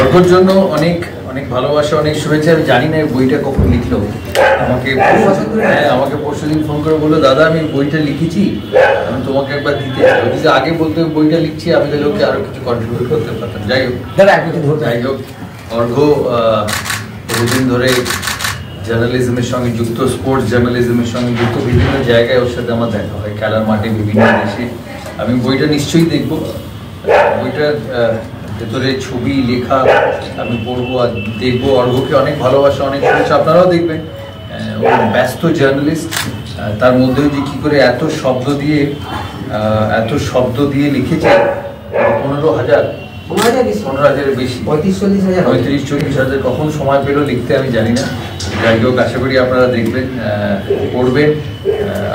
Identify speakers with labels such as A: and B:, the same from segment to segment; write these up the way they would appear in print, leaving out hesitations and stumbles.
A: অর্ঘর জন্য অনেক অনেক ভালোবাসা, অনেক শুভেচ্ছা। আমি জানি না বইটা কখন লিখলো, আমাকে পরশুদিন ফোন করে বললো, দাদা আমি বইটা লিখেছি, আমি তোমাকে একবার দিতে চাই। যদি আগে বলতে বইটা লিখছি, আমি তাহলে ওকে আরো কিছু কন্ট্রিবিউট করতে পারতাম। যাই হোক, অর্ঘ বহুদিন ধরে জার্নালিজমের সঙ্গে যুক্ত, স্পোর্টস জার্নালিজমের সঙ্গে যুক্ত। বিভিন্ন জায়গায় ওর সাথে আমার দেখা হয়, খেলার মাঠে, বিভিন্ন দেশে। আমি বইটা নিশ্চয়ই দেখব। বইটার ভেতরে ছবি, লেখা আমি পড়বো আর দেখবো। অর্ঘকে অনেক ভালোবাসা, অনেক শুভেচ্ছা। আপনারাও দেখবেন। ও ব্যস্ত জার্নালিস্ট, তার মধ্যেও যে কী করে এত শব্দ দিয়ে লিখেছে। 15,000-এর বেশি, 35-40,000 কখন সময় পেল লিখতে আমি জানি না। যাই হোক, আশা করি আপনারা দেখবেন, পড়বেন,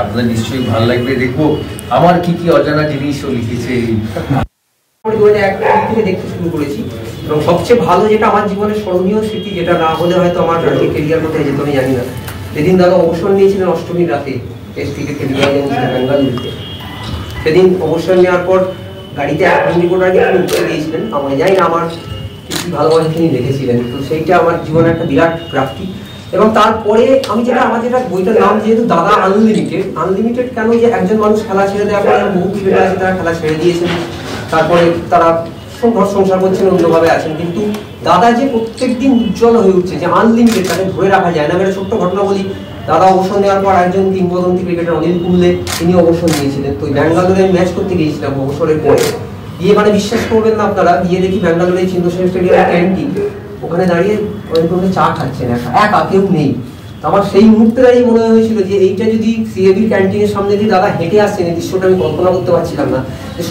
A: আপনাদের নিশ্চয়ই ভালো লাগবে। দেখবো আমার কি কি অজানা জিনিসও লিখেছে।
B: 2001 থেকে দেখতে শুরু করেছি, এবং সবচেয়ে ভালো যেটা আমার জীবনের স্মরণীয় স্মৃতি, যেটা না হলে হয়তো আমার ক্যারিয়ার কোথায় যেত আমি জানি না, যেদিন দাদা অবসর নিয়েছিলেন অষ্টমীর রাতে টেস্ট ক্রিকেট খেলতে বেঙ্গালুরুতে। সেদিন অবসর নেওয়ার পর গাড়িতে এক রিপোর্টার উত্তর দিয়েছিলেন, আমি জানি না আমার কি ভালোবাসা তিনি লিখেছিলেন। তো সেইটা আমার জীবনের একটা বিরাট প্রাপ্তি। এবং তারপরে আমি আমার যেটা বইটার নাম যেহেতু দাদা আনলিমিটেড কেন, যে একজন মানুষ খেলা ছেড়ে দেওয়ার পরে বহু ক্রিকেটার আছে তারা খেলা ছেড়ে দিয়েছেন, তারপরে তারা ঘর সংসার করছেন, অন্যভাবে আছেন, কিন্তু দাদা যে প্রত্যেকদিন উজ্জ্বল হয়ে উঠছে, যে আনলিমিটেড, তাকে ধরে রাখা যায় না। একটা ছোট্ট ঘটনা বলি, দাদা অবসর নেওয়ার পর একজন কিংবদন্তি ক্রিকেটার অনিল কুম্বলে তিনি অবসর নিয়েছিলেন। তো ব্যাঙ্গালোরে ম্যাচ করতে গিয়েছিলাম অবসরের পরে, গিয়ে বিশ্বাস করবেন না আপনারা, গিয়ে দেখি ব্যাঙ্গালোরে চিন্তাশীল স্টেডিয়ামের ক্যান্টিন, ওখানে দাঁড়িয়ে অনেক চা খাচ্ছেন, একা কেউ নেই। আমার সেই মুহূর্তে দাঁড়িয়ে মনে হয়েছিল যে এইটা যদি সিএবির ক্যান্টিনের সামনে দিয়ে দাদা হেঁটে আসছেন, এই দৃশ্যটা আমি কল্পনা করতে পারছিলাম না।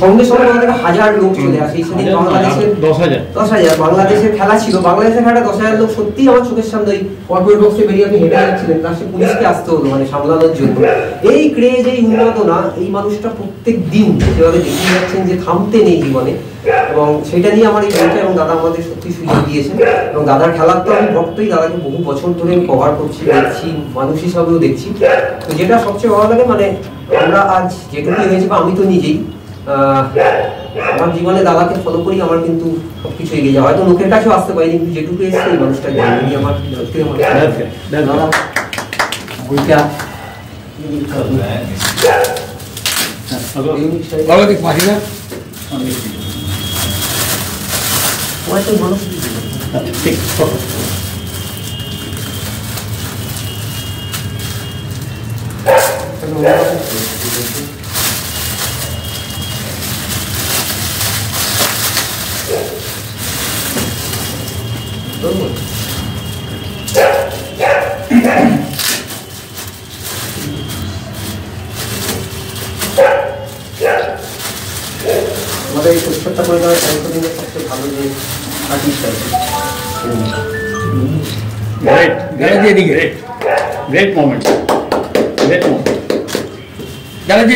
B: সঙ্গে সঙ্গে আমাদের 1000 লোক চলে আসে। সেদিন বাংলাদেশের 10,000 বাংলাদেশের খেলা ছিল, বাংলাদেশের খেলা 10,000 লোক সত্যি আমার চোখের সামনে ওই কর্পোরেট বক্সে বেরিয়ে আপনি হেঁটে যাচ্ছিলেন, তার সে পুলিশকে আসতে হলো সামলানোর জন্য। এই ক্রেজ, এই উন্মাদনা, এই মানুষটা প্রত্যেক দিন যেভাবে দেখিয়ে যাচ্ছেন যে থামতে নেই জীবনে, এবং সেটা নিয়ে আমার এই বইটা, এবং দাদা আমাদের সত্যি সুযোগ দিয়েছেন। এবং দাদার খেলার তো আমি ভক্তই, দাদাকে বহু বছর ধরে আমি কভার করছি, দেখছি, মানুষ হিসাবেও দেখছি। তো যেটা সবচেয়ে ভালো লাগে, আমরা আজ যেটুকু হয়েছে, বা আমি তো নিজেই আমার জীবনে দাদাকে ফলো করি, আমার কিন্তু সবকিছু এগিয়ে যাওয়া। হয়তো লোকের কাছেও আসতে পারিনি, কিন্তু যেটুকু এসছে এই মানুষটা জানি আমার মানুষ ঠিক আমাদের এই পরিষ্কারটা করে দেওয়ার সাংসদিনের সবচেয়ে ভালো যে আর্টিস্ট আছে।
C: Great moment. Great moment. Jala ji,